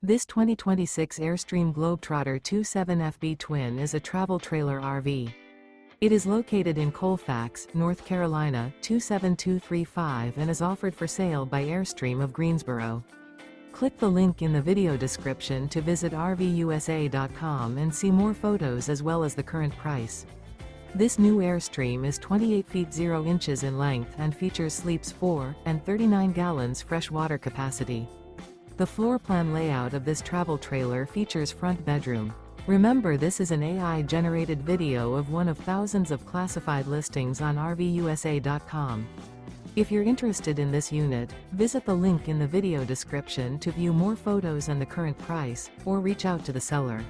This 2026 Airstream Globetrotter 27FB Twin is a travel trailer RV. It is located in Colfax, North Carolina 27235 and is offered for sale by Airstream of Greensboro. Click the link in the video description to visit RVUSA.com and see more photos as well as the current price. This new Airstream is 28 feet 0 inches in length and features sleeps 4 and 39 gallons fresh water capacity. The floor plan layout of this travel trailer features front bedroom. Remember, this is an AI-generated video of one of thousands of classified listings on RVUSA.com. If you're interested in this unit, visit the link in the video description to view more photos and the current price, or reach out to the seller.